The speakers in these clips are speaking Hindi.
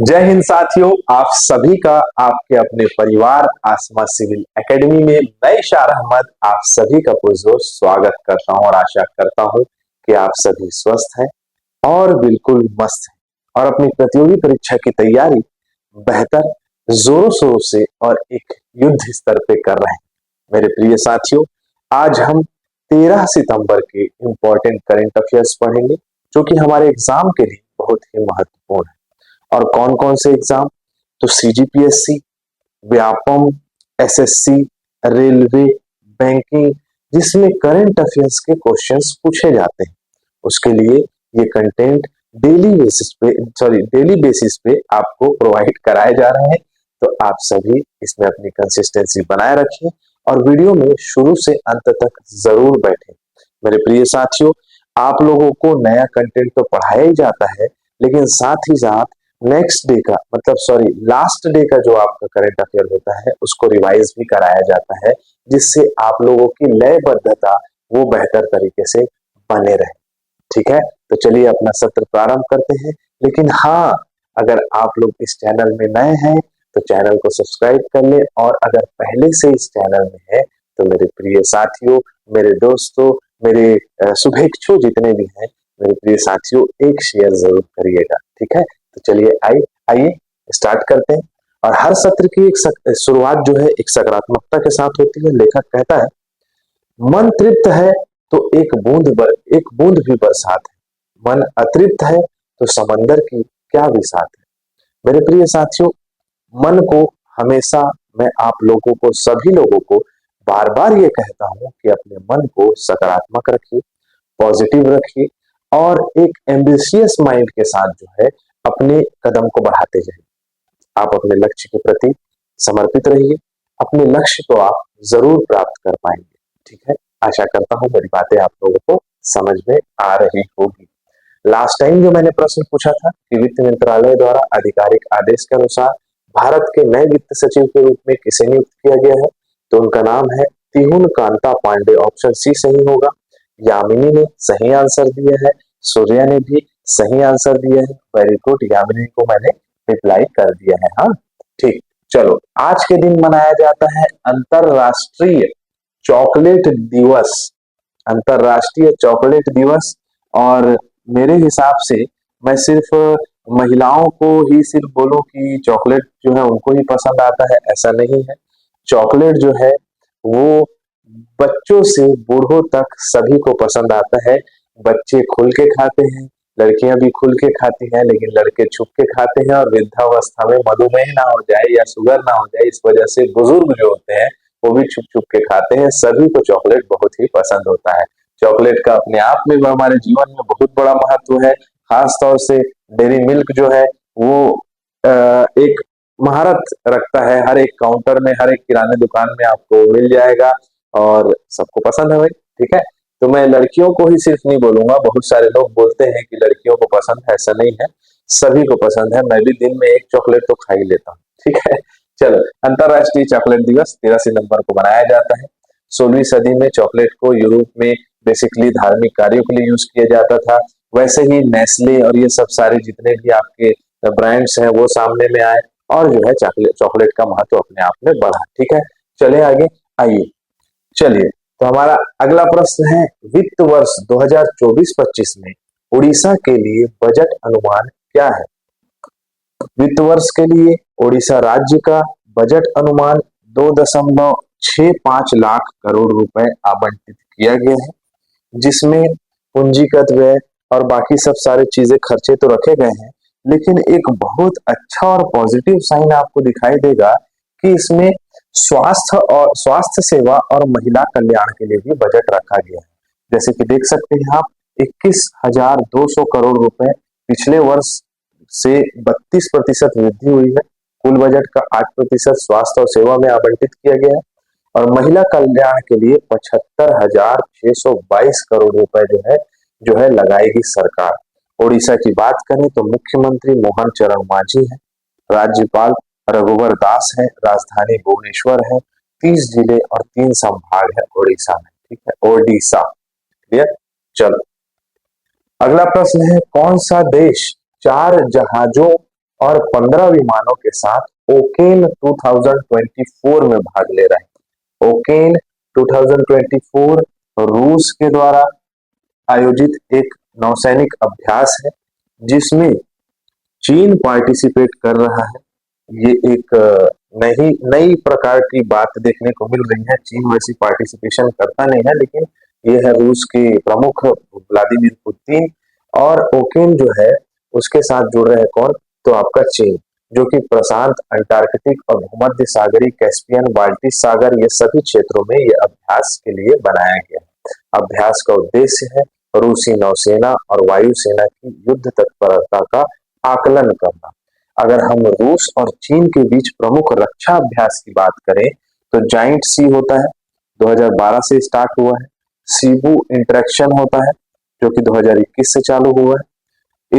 जय हिंद साथियों, आप सभी का आपके अपने परिवार आसमा सिविल एकेडमी में मैं इशार अहमद आप सभी का पुरजोर स्वागत करता हूं और आशा करता हूं कि आप सभी स्वस्थ हैं और बिल्कुल मस्त हैं और अपनी प्रतियोगी परीक्षा की तैयारी बेहतर जोरों शोरों से और एक युद्ध स्तर पे कर रहे हैं। मेरे प्रिय साथियों, आज हम 13 सितंबर के इंपॉर्टेंट करंट अफेयर्स पढ़ेंगे जो कि हमारे एग्जाम के लिए बहुत ही महत्वपूर्ण है। और कौन कौन से एग्जाम? तो CGPSC, Vyapam, SSC, railway, banking, जिसमें करंट अफेयर्स के क्वेश्चंस पूछे जाते हैं। उसके लिए ये कंटेंट डेली बेसिस पे आपको प्रोवाइड कराए जा रहे हैं। तो आप सभी इसमें अपनी कंसिस्टेंसी बनाए रखिए और वीडियो में शुरू से अंत तक जरूर बैठें। मेरे प्रिय साथियों, आप लोगों को नया कंटेंट तो पढ़ाया ही जाता है, लेकिन साथ ही साथ नेक्स्ट डे का लास्ट डे का जो आपका करंट अफेयर होता है उसको रिवाइज भी कराया जाता है, जिससे आप लोगों की लयबद्धता वो बेहतर तरीके से बने रहे। ठीक है, तो चलिए अपना सत्र प्रारंभ करते हैं। लेकिन हाँ, अगर आप लोग इस चैनल में नए हैं तो चैनल को सब्सक्राइब कर ले, और अगर पहले से इस चैनल में है तो मेरे प्रिय साथियों, मेरे दोस्तों, मेरे शुभेच्छु जितने भी हैं, मेरे प्रिय साथियों, एक शेयर जरूर करिएगा। ठीक है, तो चलिए आइए स्टार्ट करते हैं। और हर सत्र की एक शुरुआत जो है एक सकारात्मकता के साथ होती है। लेखक कहता है, मन तृप्त है तो एक बूंद भी बरसात है, मन अतृप्त है तो समंदर की क्या विसात है। मेरे प्रिय साथियों, मन को हमेशा मैं आप लोगों को, सभी लोगों को बार बार ये कहता हूं कि अपने मन को सकारात्मक रखिए, पॉजिटिव रखिए और एक एम्बिशियस माइंड के साथ जो है अपने कदम को बढ़ाते जाइए। आप अपने लक्ष्य के प्रति समर्पित रहिए, अपने लक्ष्य को आप जरूर प्राप्त कर पाएंगे। ठीक है, आशा करता हूं मेरी बातें आप लोगों को समझ में आ रही होगी। लास्ट टाइम जो मैंने प्रश्न पूछा था कि वित्त मंत्रालय द्वारा आधिकारिक आदेश के अनुसार भारत के नए वित्त सचिव के रूप में किसे नियुक्त किया गया है, तो उनका नाम है तिहुन कांता पांडे। ऑप्शन सी सही होगा। यामिनी ने सही आंसर दिया है, सूर्या ने भी सही आंसर दिया है। वेरी गुड, यामिनी को मैंने रिप्लाई कर दिया है। हाँ, ठीक। चलो, आज के दिन मनाया जाता है अंतरराष्ट्रीय चॉकलेट दिवस। अंतरराष्ट्रीय चॉकलेट दिवस। और मेरे हिसाब से मैं सिर्फ महिलाओं को ही सिर्फ बोलूं कि चॉकलेट जो है उनको ही पसंद आता है, ऐसा नहीं है। चॉकलेट जो है वो बच्चों से बूढ़ों तक सभी को पसंद आता है। बच्चे खुल के खाते हैं, लड़कियां भी खुल के खाती हैं, लेकिन लड़के छुप के खाते हैं। और वृद्धावस्था में मधुमेह ना हो जाए या शुगर ना हो जाए, इस वजह से बुजुर्ग जो होते हैं वो भी छुप छुप के खाते हैं। सभी को चॉकलेट बहुत ही पसंद होता है। चॉकलेट का अपने आप में हमारे जीवन में बहुत बड़ा महत्व है। खास तौर से डेयरी मिल्क जो है वो एक महारत रखता है। हर एक काउंटर में, हर एक किराने दुकान में आपको मिल जाएगा और सबको पसंद है भाई। ठीक है, तो मैं लड़कियों को ही सिर्फ नहीं बोलूंगा, बहुत सारे लोग बोलते हैं कि लड़कियों को पसंद है, ऐसा नहीं है, सभी को पसंद है। मैं भी दिन में एक चॉकलेट तो खा ही लेता हूँ। ठीक है, चलो, अंतरराष्ट्रीय चॉकलेट दिवस 13 सितंबर को मनाया जाता है। 16वीं सदी में चॉकलेट को यूरोप में बेसिकली धार्मिक कार्यों के लिए यूज किया जाता था। वैसे ही नेस्ले और ये सब सारे जितने भी आपके ब्रांड्स हैं वो सामने में आए और जो है चॉकलेट का महत्व अपने आप में बढ़ा। ठीक है, चले आगे, आइए। चलिए, तो हमारा अगला प्रश्न है, वित्त वर्ष 2024-25 में उड़ीसा के लिए बजट अनुमान क्या है? वित्त वर्ष के लिए उड़ीसा राज्य का बजट अनुमान 2.65 लाख करोड़ रुपए आवंटित किया गया है, जिसमें पूंजीगत व्यय और बाकी सब सारी चीजें खर्चे तो रखे गए हैं। लेकिन एक बहुत अच्छा और पॉजिटिव साइन आपको दिखाई देगा कि इसमें स्वास्थ्य सेवा और महिला कल्याण के लिए भी बजट रखा गया है। जैसे कि देख सकते हैं आप, 21,200 करोड़ रुपए पिछले वर्ष से 32% वृद्धि हुई है। कुल बजट का 8% स्वास्थ्य और सेवा में आवंटित किया गया है और महिला कल्याण के लिए 75,622 करोड़ रुपए जो है लगाएगी सरकार। ओडिशा की बात करें तो मुख्यमंत्री मोहन चरण मांझी है, राज्यपाल रघुवर दास है, राजधानी भुवनेश्वर है, 30 जिले और 3 संभाग है ओडिशा में। ठीक है, ओडिशा। क्लियर। चलो, अगला प्रश्न है, कौन सा देश 4 जहाजों और 15 विमानों के साथ ओकेन 2024 में भाग ले रहा है। ओकेन 2024 रूस के द्वारा आयोजित एक नौसैनिक अभ्यास है जिसमें चीन पार्टिसिपेट कर रहा है। ये एक नई नई प्रकार की बात देखने को मिल रही है। चीन वैसी पार्टिसिपेशन करता नहीं है, लेकिन ये है रूस के प्रमुख व्लादिमीर पुतिन। और ओकेन जो है उसके साथ जुड़ रहे हैं कौन, तो आपका चीन, जो कि प्रशांत, अंटार्कटिक और भूमध्य सागरीय, कैस्पियन, बाल्टिक सागर, ये सभी क्षेत्रों में ये अभ्यास के लिए बनाया गया है। अभ्यास का उद्देश्य है रूसी नौसेना और वायुसेना की युद्ध तत्परता का आकलन करना। अगर हम रूस और चीन के बीच प्रमुख रक्षा अभ्यास की बात करें तो जाइंट सी होता है, 2012 से स्टार्ट हुआ है। सीबू इंटरेक्शन होता है जो कि 2021 से चालू हुआ है।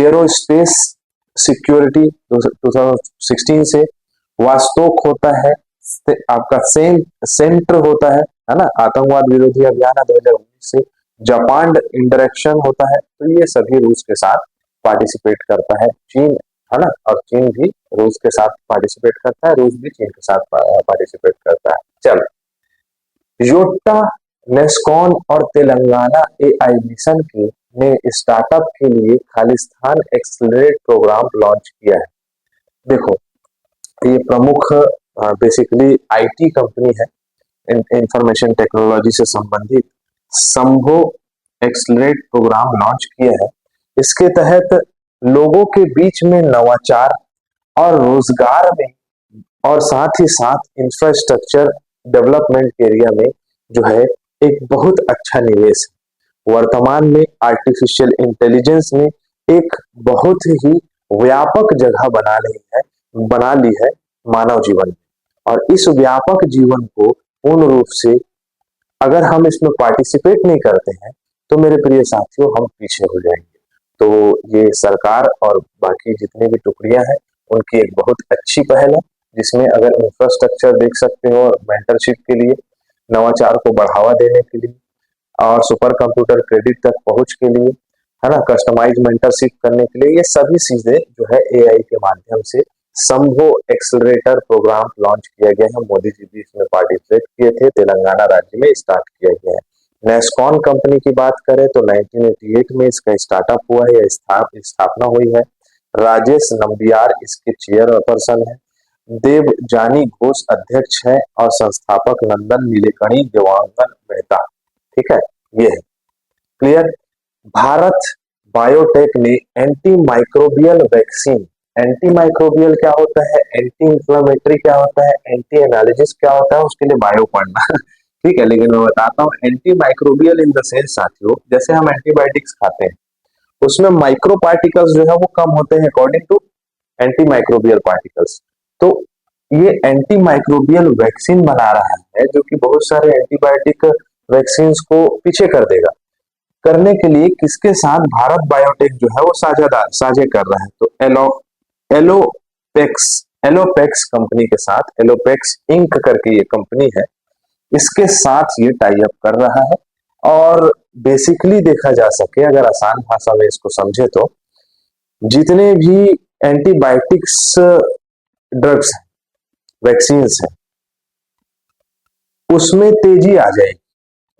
एरोस्पेस सिक्योरिटी 2016 से। वास्तोक होता है आपका सेंटर होता है ना, आतंकवाद विरोधी अभियान है 2019 से। जापान इंटरेक्शन होता है, तो ये सभी रूस के साथ पार्टिसिपेट करता है चीन, है ना, और चीन भी रूस के साथ पार्टिसिपेट करता है, रूस भी चीन के साथ पार्टिसिपेट करता है। चलो, योट्टा, नेस्कॉन और तेलंगाना एआई मिशन के ने स्टार्टअप के लिए खालिस्तान एक्सलरेट प्रोग्राम लॉन्च किया है। देखो, ये प्रमुख बेसिकली आईटी कंपनी है, इंफॉर्मेशन टेक्नोलॉजी से संबंधित संभो एक्सलरेट प्रोग्राम लॉन्च किया है। इसके तहत लोगों के बीच में नवाचार और रोजगार में और साथ ही साथ इंफ्रास्ट्रक्चर डेवलपमेंट के एरिया में जो है एक बहुत अच्छा निवेश है। वर्तमान में आर्टिफिशियल इंटेलिजेंस ने एक बहुत ही व्यापक जगह बना ली है मानव जीवन में, और इस व्यापक जीवन को पूर्ण रूप से अगर हम इसमें पार्टिसिपेट नहीं करते हैं तो मेरे प्रिय साथियों हम पीछे हो जाएंगे। तो ये सरकार और बाकी जितने भी टुकड़ियां हैं उनकी एक बहुत अच्छी पहल है, जिसमें अगर इंफ्रास्ट्रक्चर देख सकते हो, मेंटरशिप के लिए, नवाचार को बढ़ावा देने के लिए और सुपर कंप्यूटर क्रेडिट तक पहुंच के लिए, है ना, कस्टमाइज मेंटरशिप करने के लिए, ये सभी चीजें जो है एआई के माध्यम से संभो एक्सलरेटर प्रोग्राम लॉन्च किया गया है। मोदी जी भी इसमें पार्टिसिपेट किए थे, तेलंगाना राज्य में स्टार्ट किया गया है। नेस्कॉन कंपनी की बात करें तो 1988 में इसका स्टार्टअप हुआ है, स्थापना हुई है। राजेश नंबियार इसके चेयर पर्सन है। देवजानी घोष अध्यक्ष है और संस्थापक नंदन नीलेकणी देवांगन मेहता। ठीक है, ये है क्लियर। भारत बायोटेक ने anti microbial vaccine, anti microbial क्या होता है, एंटी इंफ्लेमेटरी क्या होता है, एंटी एनालिसिस क्या होता है, उसके लिए बायो पढ़ना ठीक है, लेकिन मैं बताता हूँ anti microbial in the sense साथियों, जैसे हम एंटीबायोटिक्स खाते हैं उसमें माइक्रो पार्टिकल्स जो है वो कम होते हैं according to anti microbial particles. तो ये एंटी माइक्रोबियल वैक्सीन बना रहा है जो कि बहुत सारे एंटीबायोटिक वैक्सीन को पीछे कर देगा। करने के लिए किसके साथ भारत बायोटेक जो है वो साझे कर रहा है, तो एलोपेक्स कंपनी के साथ, एलोपेक्स इंक करके ये कंपनी है, इसके साथ ये टाई अप कर रहा है। और बेसिकली देखा जा सके, अगर आसान भाषा में इसको समझे तो जितने भी एंटीबायोटिक्स ड्रग्स वैक्सीन्स हैं उसमें तेजी आ जाएगी।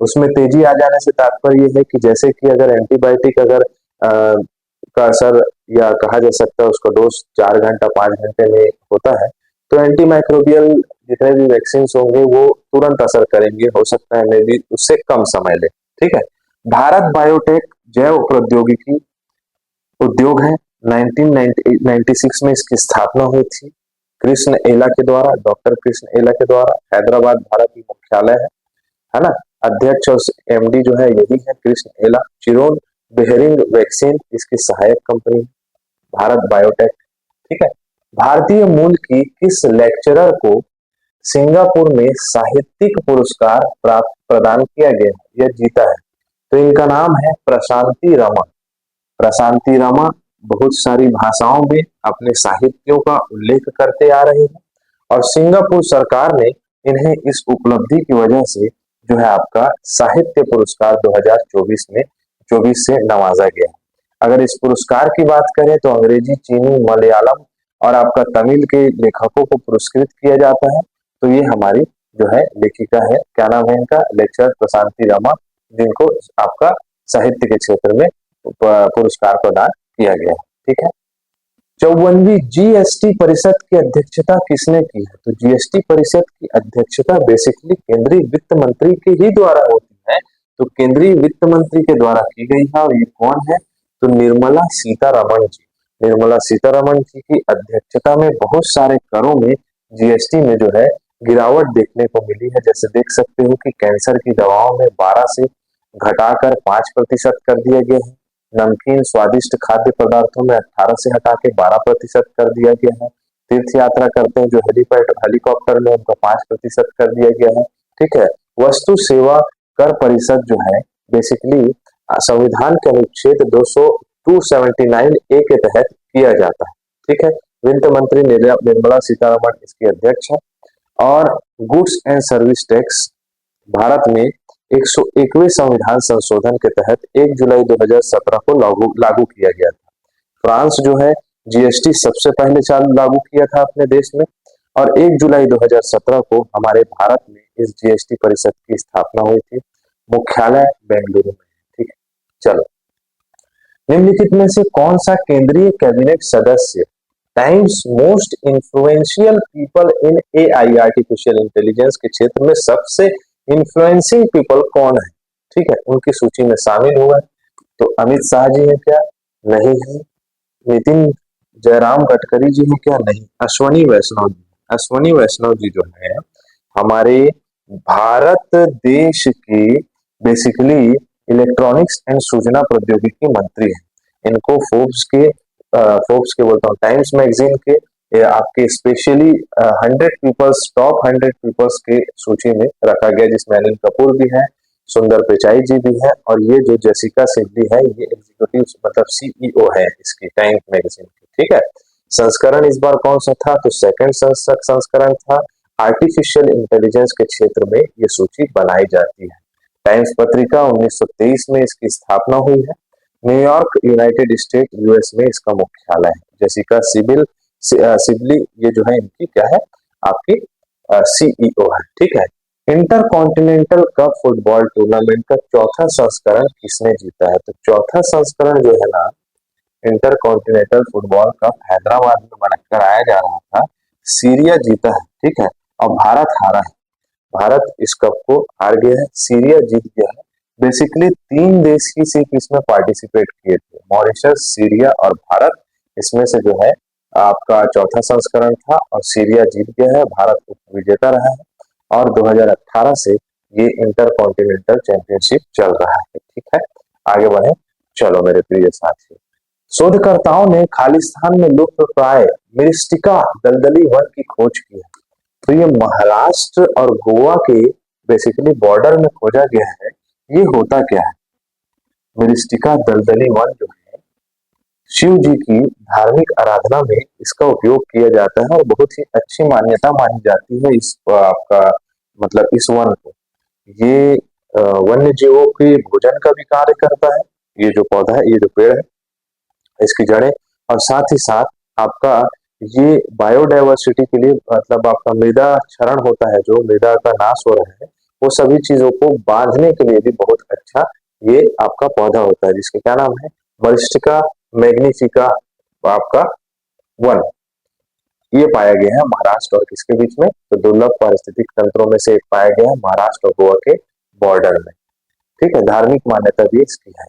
उसमें तेजी आ जाने से तात्पर्य यह है कि जैसे कि अगर एंटीबायोटिक अगर का असर या कहा जा सकता है उसका डोज 4 घंटा 5 घंटे में होता है, तो एंटी माइक्रोबियल जितने भी वैक्सीन होंगे वो तुरंत असर करेंगे, हो सकता है मे भी उससे कम समय ले। ठीक है, भारत बायोटेक जैव प्रौद्योगिकी उद्योग है। 1996 में इसकी स्थापना हुई थी कृष्ण एला के द्वारा, डॉक्टर कृष्ण एला के द्वारा। हैदराबाद भारत की मुख्यालय है ना। अध्यक्ष और एमडी जो है यही है कृष्ण एला। चिरोन बेहरिंग वैक्सीन इसकी सहायक कंपनी भारत बायोटेक। ठीक है, भारतीय मूल की किस लेक्चरर को सिंगापुर में साहित्यिक पुरस्कार प्राप्त प्रदान किया गया, यह जीता है, तो इनका नाम है प्रशांति रमा। प्रशांति रमा बहुत सारी भाषाओं में अपने साहित्यों का उल्लेख करते आ रहे हैं और सिंगापुर सरकार ने इन्हें इस उपलब्धि की वजह से जो है आपका साहित्य पुरस्कार 2024 से नवाजा गया। अगर इस पुरस्कार की बात करें तो अंग्रेजी, चीनी, मलयालम और आपका तमिल के लेखकों को पुरस्कृत किया जाता है। तो ये हमारी जो है लेखिका है, क्या नाम है इनका, लेक्चर प्रशांति रामा, जिनको आपका साहित्य के क्षेत्र में पुरस्कार प्रदान किया गया है। ठीक है। 54वीं जीएसटी परिषद की अध्यक्षता किसने की है? तो जीएसटी परिषद की अध्यक्षता बेसिकली केंद्रीय वित्त मंत्री के ही द्वारा होती है। तो केंद्रीय वित्त मंत्री के द्वारा की गई है। और ये कौन है? तो निर्मला सीतारमण जी। निर्मला सीतारमण जी की अध्यक्षता में बहुत सारे करों में जीएसटी में जो है गिरावट देखने को मिली है। जैसे देख सकते हो कि कैंसर की दवाओं में 12 से घटाकर 5% कर दिया गया है। नमकीन स्वादिष्ट खाद्य पदार्थों में 18 से हटा के 12% कर दिया गया है। तीर्थ यात्रा करते हैं जो हेलीपैड हेलीकॉप्टर में, उनका 5% कर दिया गया है। ठीक है। वस्तु सेवा कर परिषद जो है बेसिकली संविधान के अनुच्छेद 279 ए के तहत किया जाता है। ठीक है। वित्त मंत्री निर्मला सीतारमण इसकी अध्यक्ष है। और goods and service tax Bharat में 101वें संविधान संशोधन के तहत 1 जुलाई 2017 को लागू किया गया था। फ्रांस जो है जीएसटी सबसे पहले लागू किया था अपने देश में। और 1 जुलाई 2017 को हमारे भारत में इस जीएसटी परिषद की स्थापना हुई थी। मुख्यालय बेंगलुरु में। ठीक है। चलो, निम्नलिखित में से कौन सा केंद्रीय कैबिनेट सदस्य times most influential people in AI artificial intelligence के क्षेत्र में सबसे इन्फ्लुएंसिंग पीपल कौन है? ठीक है, उनकी सूची में शामिल हुआ है। तो अमित शाह जी है क्या? नहीं है। नितिन जयराम गडकरी जी है क्या? नहीं। अश्वनी वैष्णव जी। अश्वनी वैष्णव जी जो है हमारे भारत देश की बेसिकली इलेक्ट्रॉनिक्स एंड सूचना प्रौद्योगिकी मंत्री है। इनको फोर्ब्स के बोलता हूँ, टाइम्स मैगजीन के आपके स्पेशली 100 पीपल्स, टॉप 100 पीपल्स की सूची में रखा गया, जिसमें अनिल कपूर भी है, सुंदर पिचाई जी भी है, और ये जो जेसिका सिडली है ये एग्जीक्यूटिव मतलब सीईओ है इसकी टाइम्स मैगजीन की। ठीक है। संस्करण इस बार कौन सा था? तो सेकंड संस्करण था। आर्टिफिशियल इंटेलिजेंस के क्षेत्र में ये सूची बनाई जाती है। टाइम्स पत्रिका 1923 में इसकी स्थापना हुई है। न्यूयॉर्क यूनाइटेड स्टेट यूएस में इसका मुख्यालय है। जेसिका सिबली ये जो है इनकी क्या है? आपकी सीईओ है। ठीक है। Inter continental cup football tournament का चौथा संस्करण किसने जीता है? तो चौथा संस्करण जो है ना, inter continental football cup Hyderabad में कराया जा रहा था, सीरिया जीता है। ठीक है। और भारत हारा है। भारत इस कप को हार गया है, सीरिया जीत गया है। बेसिकली 3 देश ही सिर्फ इसमें पार्टिसिपेट किए थे, मॉरिशस, सीरिया और भारत। इसमें से जो है आपका चौथा संस्करण था और सीरिया जीत गया है, भारत उप विजेता रहा है। और 2018 से ये इंटर कॉन्टिनेंटल चैंपियनशिप चल रहा है। ठीक है। आगे बढ़े। चलो मेरे प्रिय साथी, शोधकर्ताओं ने खालिस्तान में लुप्त प्राय मिरिस्टिका दलदली वन की खोज की है। तो ये महाराष्ट्र और गोवा के बेसिकली बॉर्डर में खोजा गया है। ये होता क्या है? मिरिस्टिका दलदली वन जो है शिव जी की धार्मिक आराधना में इसका उपयोग किया जाता है और बहुत ही अच्छी मान्यता मानी जाती है इस आपका मतलब इस वन को। ये वन्य जीवों के भोजन का भी कार्य करता है। ये जो पौधा है, ये जो पेड़ है, इसकी जड़ें, और साथ ही साथ आपका ये बायोडाइवर्सिटी के लिए मतलब आपका मृदा क्षरण होता है, जो मृदा का नाश हो रहा है, वो सभी चीजों को बांधने के लिए भी बहुत अच्छा ये आपका पौधा होता है, जिसका क्या नाम है? मरिस्टिका मैग्निफिका आपका वन। ये पाया गया है महाराष्ट्र और किसके बीच में? तो दुर्लभ पारिस्थितिक तंत्रों में से एक पाया गया है महाराष्ट्र और गोवा के बॉर्डर में। ठीक है। धार्मिक मान्यता भी इसकी है।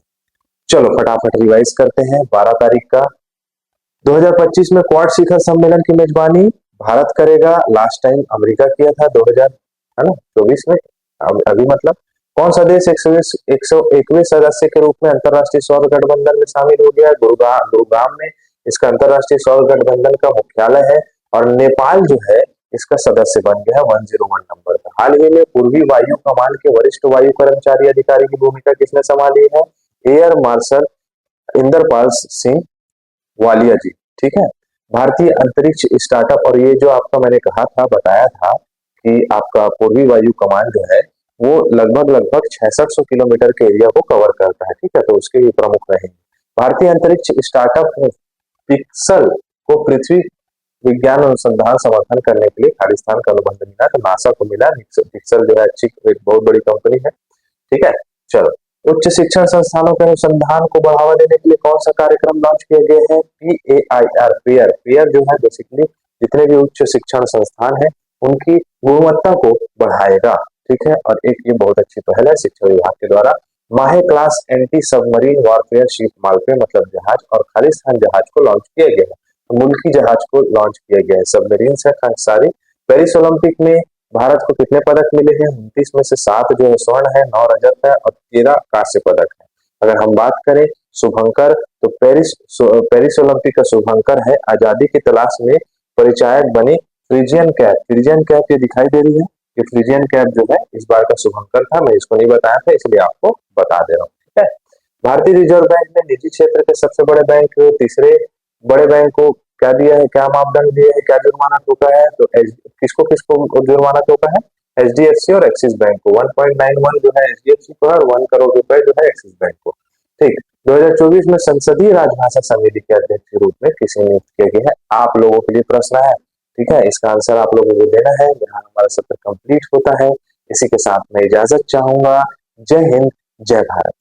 चलो फटाफट रिवाइज करते हैं। 12 तारीख का 2025 में क्वाड शिखर सम्मेलन की मेजबानी भारत करेगा। लास्ट टाइम अमेरिका किया था 2000 है ना 24 में। अभी मतलब कौन सा देश 101वें सदस्य के रूप में अंतरराष्ट्रीय सौर गठबंधन में शामिल हो गया? गुरुग्राम में इसका अंतरराष्ट्रीय सौर गठबंधन का मुख्यालय है। और नेपाल जो है इसका सदस्य बन गया है 101 नंबर का। हाल ही में पूर्वी वायु कमान के वरिष्ठ वायु कर्मचारी अधिकारी की भूमिका किसने संभाली है? एयर मार्शल इंदरपाल सिंह वालिया जी। ठीक है। भारतीय अंतरिक्ष स्टार्टअप, और ये जो आपका मैंने कहा था, बताया था कि आपका पूर्वी वायु कमान जो है वो लगभग 6600 किलोमीटर के एरिया को कवर करता है। ठीक है। तो उसके भी प्रमुख रहेंगे। भारतीय अंतरिक्ष स्टार्टअप पिक्सल को पृथ्वी विज्ञान अनुसंधान समर्थन करने के लिए खालिस्तान का अनुबंध मिला, तो नासा को मिला। पिक्सल जो है अच्छी एक बहुत बड़ी कंपनी है। ठीक है, चलो। उच्च शिक्षण संस्थानों के अनुसंधान को बढ़ावा देने के लिए कौन सा कार्यक्रम लॉन्च किया गया है? PAIR, पेयर पेयर जो है बेसिकली जितने भी उच्च शिक्षण संस्थान है उनकी गुणवत्ता को बढ़ाएगा। ठीक है, और एक ये बहुत अच्छी पहल है शिक्षा विभाग के द्वारा। माहे class anti submarine warfare ship Malpe मतलब जहाज और खालिस्तान जहाज को लॉन्च किया गया है। तो मुल्की जहाज को लॉन्च किया गया है। सबमरीन है सारी। पेरिस ओलंपिक में भारत को कितने पदक मिले हैं? 29 में से 7 जो है स्वर्ण है, 9 रजत है और 13 कांस्य पदक है। अगर हम बात करें शुभंकर, तो पेरिस ओलंपिक का शुभंकर है। आजादी की तलाश में परिचायक बनी फ्रिजियन कैप, ये दिखाई दे रही है। ये फ्रिजियन कैप जो है इस बार का शुभंकर था। मैं इसको नहीं बताया था इसलिए आपको बता दे रहा हूँ। ठीक है, भारतीय रिजर्व बैंक ने निजी क्षेत्र के सबसे बड़े बैंक तीसरे बड़े बैंक को क्या दिया है, क्या मापदंड दिए है, क्या जुर्माना ठोका है? तो किसको किसको जुर्माना ठोका है? HDFC और एक्सिस बैंक को। 1.91 जो है HDFC को और 1 करोड़ रुपए जो है एक्सिस बैंक को। ठीक। 2024 में संसदीय राजभाषा समिति के अध्यक्ष के रूप में किसे नियुक्त किया गया है? आप लोगों के लिए प्रश्न है। ठीक है, इसका आंसर आप लोगों को देना है। यहाँ हमारा सत्र कंप्लीट होता है। इसी के साथ मैं इजाजत चाहूंगा। जय हिंद, जय भारत।